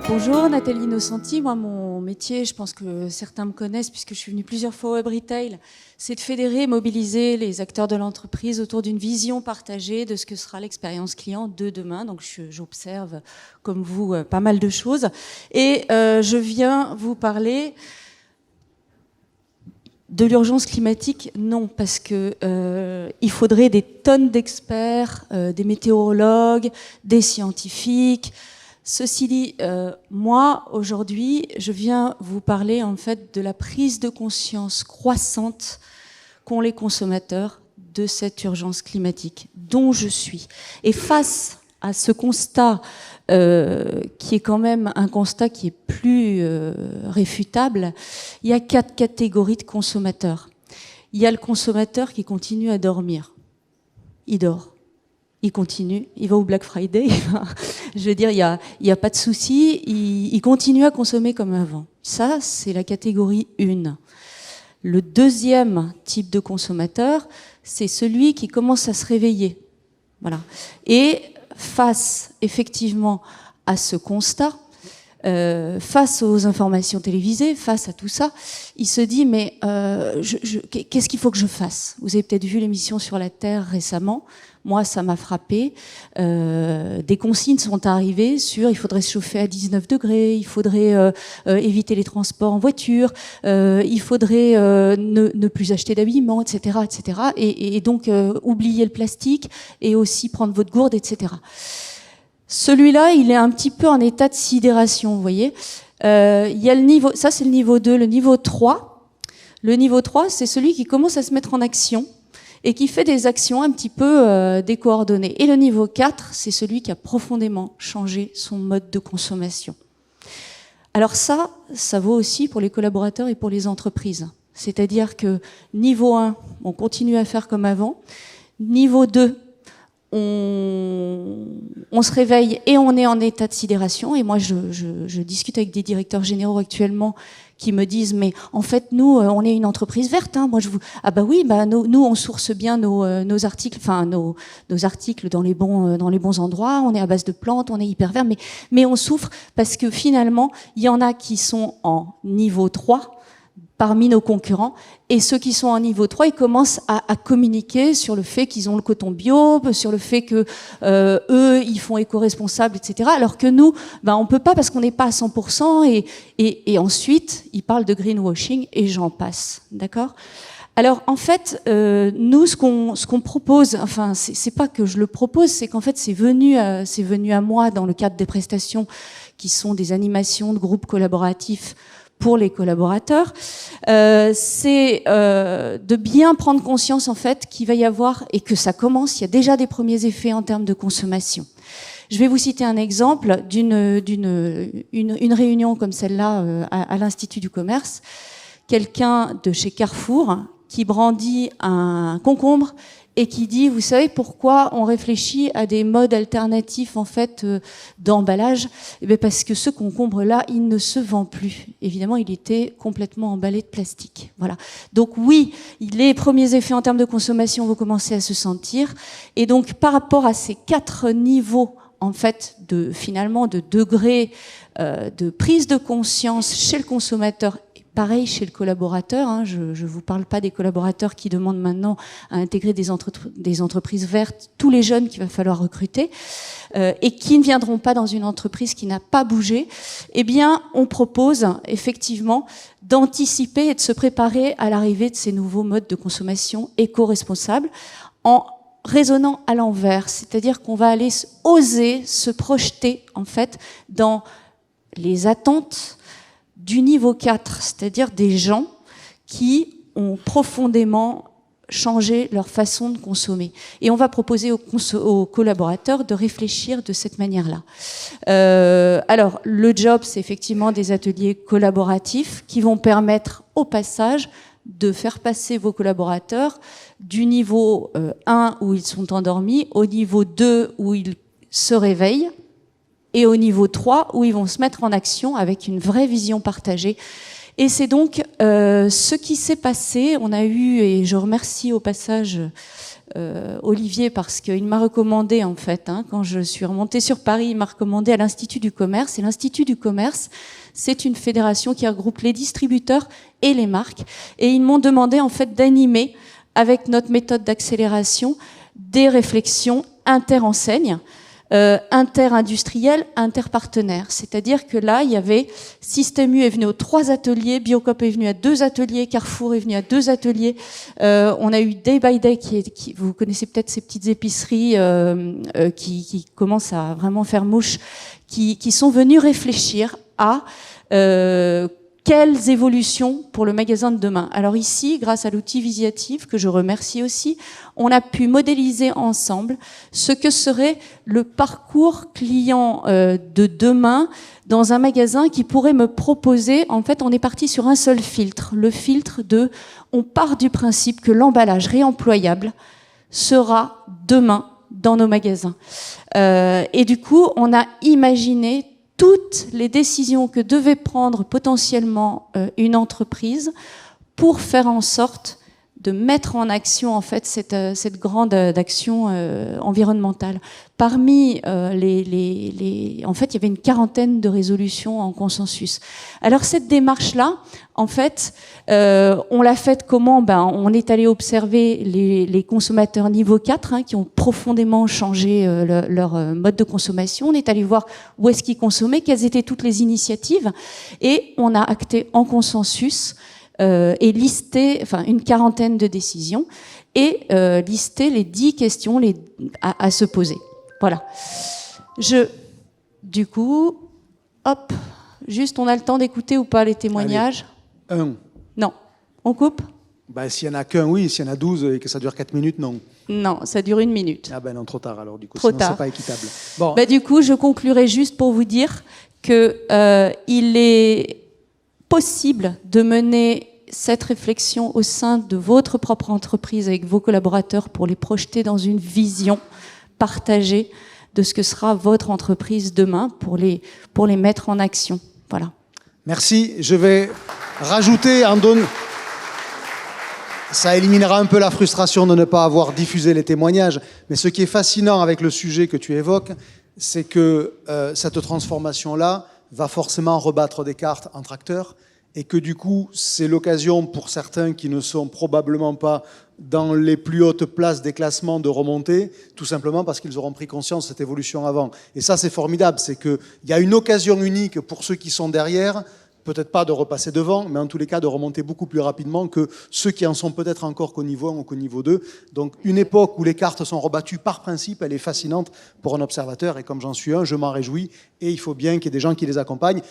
Bonjour, Nathalie Innocenti. Moi, mon métier, je pense que certains me connaissent puisque je suis venue plusieurs fois au Web Retail, c'est de fédérer et mobiliser les acteurs de l'entreprise autour d'une vision partagée de ce que sera l'expérience client de demain. Donc, j'observe, comme vous, pas mal de choses. Et je viens vous parler de l'urgence climatique. Non, parce que il faudrait des tonnes d'experts, des météorologues, des scientifiques. Ceci dit, moi, aujourd'hui, je viens vous parler en fait de la prise de conscience croissante qu'ont les consommateurs de cette urgence climatique, dont je suis. Et face à ce constat, qui est quand même un constat qui est plus réfutable, il y a 4 catégories de consommateurs. Il y a le consommateur qui continue à dormir. Il dort. Il continue, il va au Black Friday, je veux dire, il y a pas de souci, il continue à consommer comme avant. Ça, c'est la catégorie 1. Le deuxième type de consommateur, c'est celui qui commence à se réveiller. Voilà. Et face, effectivement, à ce constat, face aux informations télévisées, face à tout ça, il se dit, mais qu'est-ce qu'il faut que je fasse? Vous avez peut-être vu l'émission sur la Terre récemment. Moi, ça m'a frappé. Des consignes sont arrivées sur il faudrait se chauffer à 19 degrés, il faudrait éviter les transports en voiture, il faudrait ne plus acheter d'habillement, etc., etc. Et donc oublier le plastique et aussi prendre votre gourde, etc. Celui-là, il est un petit peu en état de sidération, vous voyez. Il y a le niveau, ça c'est le niveau 2, le niveau 3. Le niveau 3, c'est celui qui commence à se mettre en action et qui fait des actions un petit peu décoordonnées. Et le niveau 4, c'est celui qui a profondément changé son mode de consommation. Alors ça vaut aussi pour les collaborateurs et pour les entreprises. C'est-à-dire que niveau 1, on continue à faire comme avant. Niveau 2, on se réveille et on est en état de sidération. Et moi, je discute avec des directeurs généraux actuellement qui me disent, mais en fait, nous, on est une entreprise verte. Hein. Moi, ah bah oui, bah nous, on source bien nos articles, enfin nos articles dans les bons endroits. On est à base de plantes, on est hyper vert, mais on souffre parce que finalement, il y en a qui sont en niveau 3 parmi nos concurrents, et ceux qui sont en niveau 3, ils commencent à communiquer sur le fait qu'ils ont le coton bio, sur le fait que eux, ils font éco-responsable, etc. Alors que nous, ben, on peut pas parce qu'on n'est pas à 100%, et ensuite, ils parlent de greenwashing, et j'en passe, d'accord ? Alors, en fait, nous, ce qu'on propose, enfin, c'est pas que je le propose, c'est qu'en fait, c'est venu à moi dans le cadre des prestations qui sont des animations de groupes collaboratifs pour les collaborateurs, c'est de bien prendre conscience en fait qu'il va y avoir, et que ça commence, il y a déjà des premiers effets en termes de consommation. Je vais vous citer un exemple d'une réunion comme celle-là à l'Institut du Commerce. Quelqu'un de chez Carrefour qui brandit un concombre et qui dit, vous savez pourquoi on réfléchit à des modes alternatifs en fait d'emballage ? Eh bien parce que ce concombre-là, il ne se vend plus. Évidemment, il était complètement emballé de plastique. Voilà. Donc oui, les premiers effets en termes de consommation vont commencer à se sentir. Et donc par rapport à ces 4 niveaux en fait finalement de degrés de prise de conscience chez le consommateur. Pareil chez le collaborateur, hein, je ne vous parle pas des collaborateurs qui demandent maintenant à intégrer des entreprises vertes, tous les jeunes qu'il va falloir recruter, et qui ne viendront pas dans une entreprise qui n'a pas bougé. Eh bien, on propose effectivement d'anticiper et de se préparer à l'arrivée de ces nouveaux modes de consommation éco-responsables en raisonnant à l'envers, c'est-à-dire qu'on va aller oser se projeter en fait dans les attentes du niveau 4, c'est-à-dire des gens qui ont profondément changé leur façon de consommer. Et on va proposer aux collaborateurs de réfléchir de cette manière-là. Alors, le job, c'est effectivement des ateliers collaboratifs qui vont permettre au passage de faire passer vos collaborateurs du niveau 1 où ils sont endormis au niveau 2 où ils se réveillent, et au niveau 3, où ils vont se mettre en action avec une vraie vision partagée. Et c'est donc ce qui s'est passé. On a eu, et je remercie au passage Olivier, parce qu'il m'a recommandé, en fait, quand je suis remontée sur Paris, il m'a recommandé à l'Institut du Commerce. Et l'Institut du Commerce, c'est une fédération qui regroupe les distributeurs et les marques. Et ils m'ont demandé, en fait, d'animer, avec notre méthode d'accélération, des réflexions inter-enseignes, inter-industrielles, inter-partenaires. C'est-à-dire que là, il y avait Système U est venu aux 3 ateliers, Biocop est venu à 2 ateliers, Carrefour est venu à 2 ateliers. On a eu Day by Day, vous connaissez peut-être ces petites épiceries qui commencent à vraiment faire mouche, qui sont venus réfléchir à quelles évolutions pour le magasin de demain. Alors ici, grâce à l'outil Visiative, que je remercie aussi, on a pu modéliser ensemble ce que serait le parcours client de demain dans un magasin qui pourrait me proposer, en fait, on est parti sur un seul filtre, le filtre de, on part du principe que l'emballage réemployable sera demain dans nos magasins. Et du coup, on a imaginé toutes les décisions que devait prendre potentiellement une entreprise pour faire en sorte de mettre en action en fait cette grande action environnementale. Parmi en fait, il y avait une 40aine de résolutions en consensus. Alors cette démarche-là, en fait, on l'a faite comment ? On est allé observer les consommateurs niveau 4 qui ont profondément changé leur mode de consommation. On est allé voir où est-ce qu'ils consommaient, quelles étaient toutes les initiatives, et on a acté en consensus et listé une 40aine de décisions et listé les 10 questions à se poser. Voilà. Du coup, hop, juste on a le temps d'écouter ou pas les témoignages ? Allez, un. Non. On coupe ? S'il y en a qu'un, oui. S'il y en a 12 et que ça dure 4 minutes, non. Non, ça dure 1 minute. Ah non, trop tard alors, du coup. Trop sinon, tard. C'est pas équitable. Bon. Du coup, je conclurai juste pour vous dire que il est possible de mener cette réflexion au sein de votre propre entreprise avec vos collaborateurs pour les projeter dans une vision partagée de ce que sera votre entreprise demain pour les mettre en action. Voilà. Merci. Je vais rajouter ça éliminera un peu la frustration de ne pas avoir diffusé les témoignages. Mais ce qui est fascinant avec le sujet que tu évoques, c'est que cette transformation-là va forcément rebattre des cartes entre acteurs et que du coup, c'est l'occasion pour certains qui ne sont probablement pas dans les plus hautes places des classements de remonter, tout simplement parce qu'ils auront pris conscience de cette évolution avant. Et ça, c'est formidable, c'est qu'il y a une occasion unique pour ceux qui sont derrière, peut-être pas de repasser devant, mais en tous les cas de remonter beaucoup plus rapidement que ceux qui en sont peut-être encore qu'au niveau 1 ou qu'au niveau 2. Donc une époque où les cartes sont rebattues par principe, elle est fascinante pour un observateur, et comme j'en suis un, je m'en réjouis, et il faut bien qu'il y ait des gens qui les accompagnent.